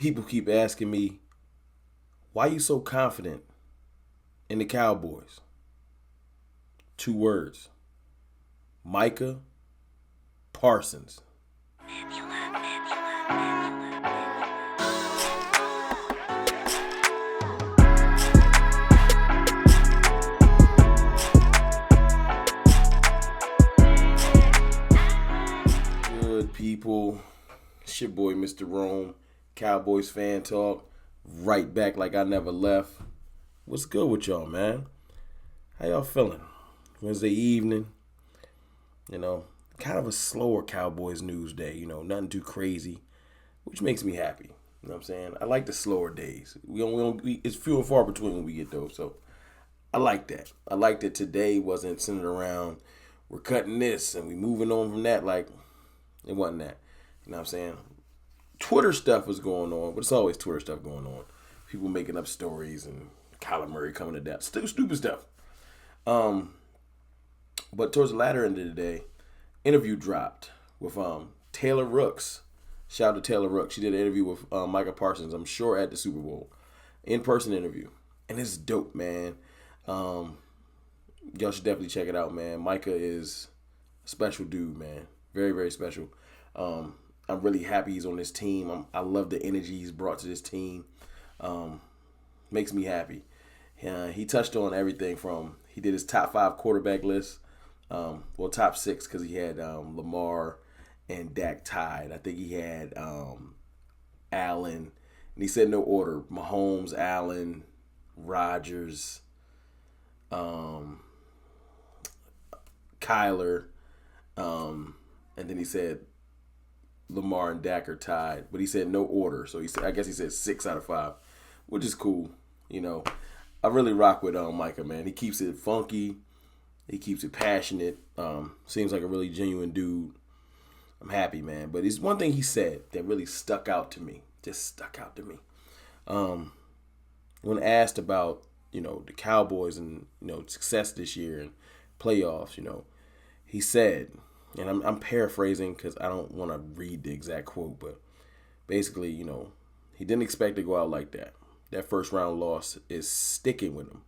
People keep asking me, why you so confident in the Cowboys? Two words. Micah Parsons. Good people. It's your boy, Mr. Rome. Cowboys fan talk. Right back like I never left. What's good with y'all, man? How y'all feeling? Wednesday evening. Kind of a slower Cowboys news day. Nothing too crazy, which makes me happy. You know what I'm saying? I like the slower days. It's few and far between when we get those. So I like that. I like that today wasn't centered around we're cutting this and we moving on from that. Like, it wasn't that. You know what I'm saying? Twitter stuff was going on, but it's always Twitter stuff going on. People making up stories and Kyler Murray coming to death. Stupid stuff. But towards the latter end of the day, interview dropped with Taylor Rooks. Shout out to Taylor Rooks. She did an interview with Micah Parsons, I'm sure at the Super Bowl. In-person interview. And it's dope, man. Y'all should definitely check it out, man. Micah is a special dude, man. Very, very special. I'm really happy he's on this team. I love the energy he's brought to this team. Makes me happy. He touched on everything from, he did his top 5 quarterback list. Top 6 because he had Lamar and Dak tied. I think he had Allen. And he said no order. Mahomes, Allen, Rodgers, Kyler. And then he said Lamar and Dak are tied. But he said no order. So I guess he said 6 out of 5, which is cool. I really rock with Micah, man. He keeps it funky. He keeps it passionate. Seems like a really genuine dude. I'm happy, man. But it's one thing he said that really stuck out to me. Just stuck out to me. When asked about, the Cowboys and, success this year and playoffs, he said, and I'm paraphrasing because I don't want to read the exact quote, but basically, he didn't expect to go out like that. That first round loss is sticking with him.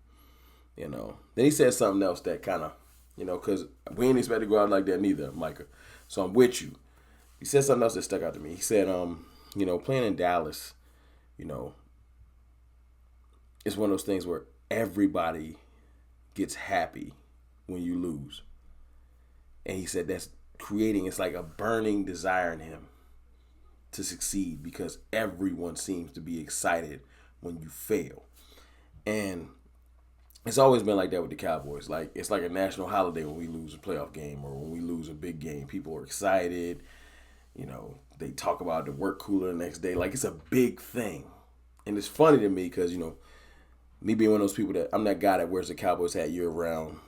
Then he said something else that kind of, because we ain't expect to go out like that neither, Micah. So I'm with you. He said something else that stuck out to me. He said, playing in Dallas, it's one of those things where everybody gets happy when you lose. And he said that's it's like a burning desire in him to succeed because everyone seems to be excited when you fail. And it's always been like that with the Cowboys. Like, it's like a national holiday when we lose a playoff game or when we lose a big game. People are excited. They talk about the work cooler the next day. Like, it's a big thing. And it's funny to me because, me being one of those people that I'm that guy that wears the Cowboys hat year round.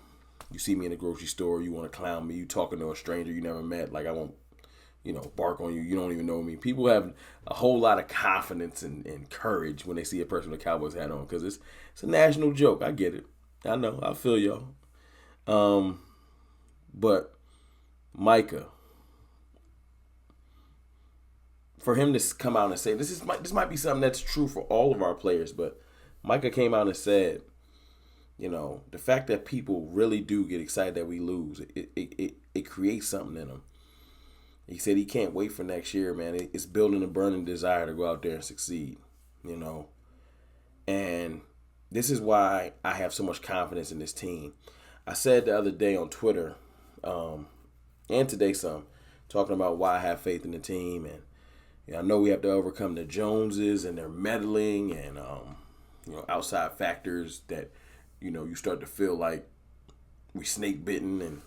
You see me in the grocery store, you want to clown me, you talking to a stranger you never met, like I won't, bark on you. You don't even know me. People have a whole lot of confidence and courage when they see a person with a Cowboys hat on because it's a national joke. I get it. I know. I feel y'all. But Micah, for him to come out and say this might be something that's true for all of our players, but Micah came out and said, the fact that people really do get excited that we lose, it creates something in them. He said he can't wait for next year, man. It's building a burning desire to go out there and succeed, And this is why I have so much confidence in this team. I said the other day on Twitter, and today some, talking about why I have faith in the team. And I know we have to overcome the Joneses and their meddling and, outside factors that, you start to feel like we snake bitten and,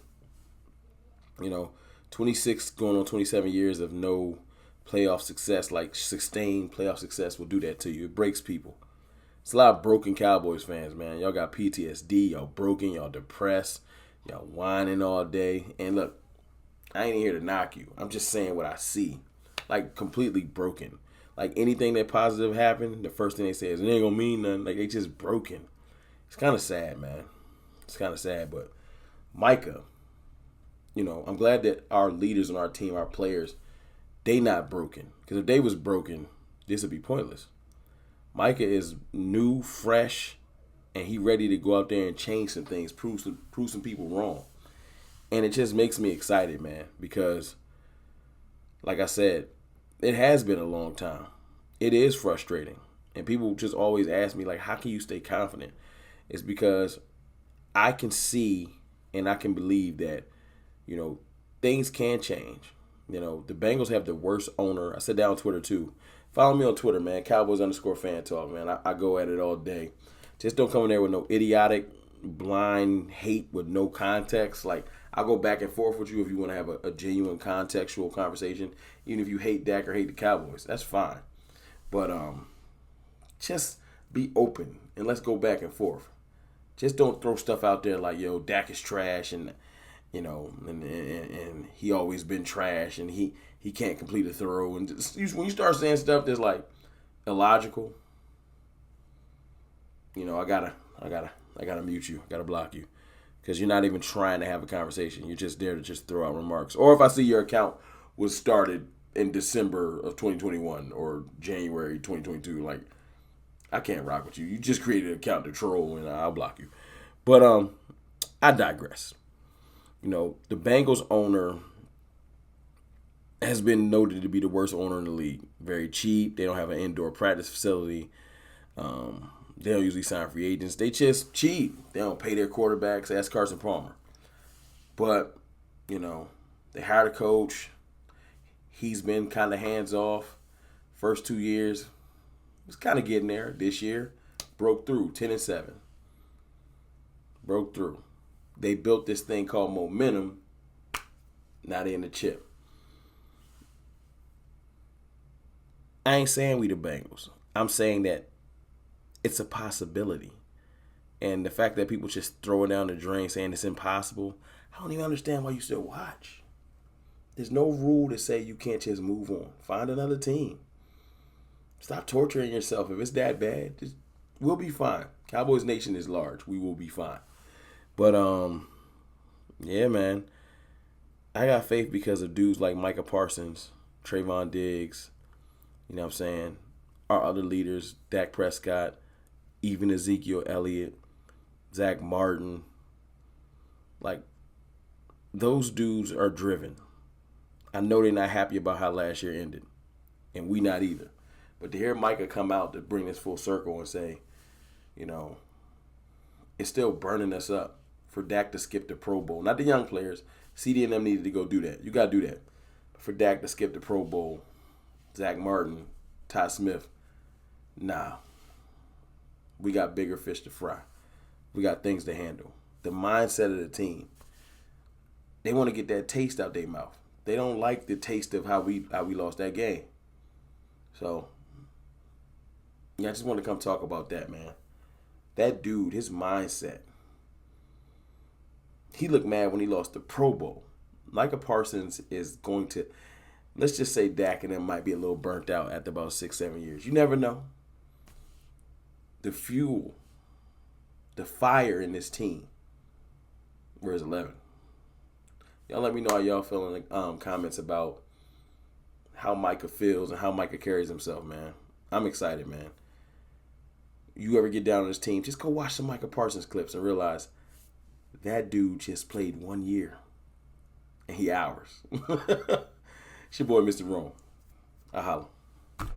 26 going on 27 years of no playoff success, like sustained playoff success will do that to you. It breaks people. It's a lot of broken Cowboys fans, man. Y'all got PTSD. Y'all broken. Y'all depressed. Y'all whining all day. And look, I ain't here to knock you. I'm just saying what I see. Like, completely broken. Like, anything that positive happened, the first thing they say is, it ain't gonna mean nothing. Like, they just broken. It's kind of sad, man. It's kind of sad, but Micah, I'm glad that our leaders on our team, our players, they not broken. Because if they was broken, this would be pointless. Micah is new, fresh, and he ready to go out there and change some things, prove some people wrong. And it just makes me excited, man, because, like I said, it has been a long time. It is frustrating. And people just always ask me, like, how can you stay confident? It's because I can see and I can believe that, things can change. The Bengals have the worst owner. I said that on Twitter, too. Follow me on Twitter, man. Cowboys_fan talk, man. I go at it all day. Just don't come in there with no idiotic, blind hate with no context. Like, I'll go back and forth with you if you want to have a genuine contextual conversation. Even if you hate Dak or hate the Cowboys, that's fine. But just be open and let's go back and forth. Just don't throw stuff out there like, yo, Dak is trash and and he always been trash and he can't complete a throw. And when you start saying stuff that's like illogical, I gotta mute you, I gotta block you, because you're not even trying to have a conversation. You're just there to just throw out remarks. Or if I see your account was started in December of 2021 or January 2022, like, I can't rock with you. You just created an account to troll, and I'll block you. But I digress. The Bengals owner has been noted to be the worst owner in the league. Very cheap. They don't have an indoor practice facility. They don't usually sign free agents. They just cheap. They don't pay their quarterbacks. Ask Carson Palmer. But, they hired a coach. He's been kind of hands-off. First 2 years, was kind of getting there. This year, broke through, 10-7. Broke through. They built this thing called momentum. Now they in the chip. I ain't saying we the Bengals. I'm saying that it's a possibility. And the fact that people just throw it down the drain saying it's impossible, I don't even understand why you still watch. There's no rule to say you can't just move on. Find another team. Stop torturing yourself. If it's that bad, we'll be fine. Cowboys Nation is large. We will be fine. But, yeah, man. I got faith because of dudes like Micah Parsons, Trayvon Diggs, you know what I'm saying, our other leaders, Dak Prescott, even Ezekiel Elliott, Zach Martin. Like, those dudes are driven. I know they're not happy about how last year ended, and we not either. But to hear Micah come out to bring this full circle and say, it's still burning us up for Dak to skip the Pro Bowl. Not the young players. CD and them needed to go do that. You got to do that. For Dak to skip the Pro Bowl, Zach Martin, Ty Smith, nah. We got bigger fish to fry. We got things to handle. The mindset of the team, they want to get that taste out their mouth. They don't like the taste of how we lost that game. So, yeah, I just want to come talk about that, man. That dude, his mindset. He looked mad when he lost the Pro Bowl. Micah Parsons is going to, let's just say Dak and them might be a little burnt out after about 6-7 years. You never know. The fuel, the fire in this team. Where's 11? Y'all let me know how y'all feel in the comments about how Micah feels and how Micah carries himself, man. I'm excited, man. You ever get down on this team, just go watch some Micah Parsons clips and realize that dude just played 1 year. And he ours. It's your boy, Mr. Rome. I holla.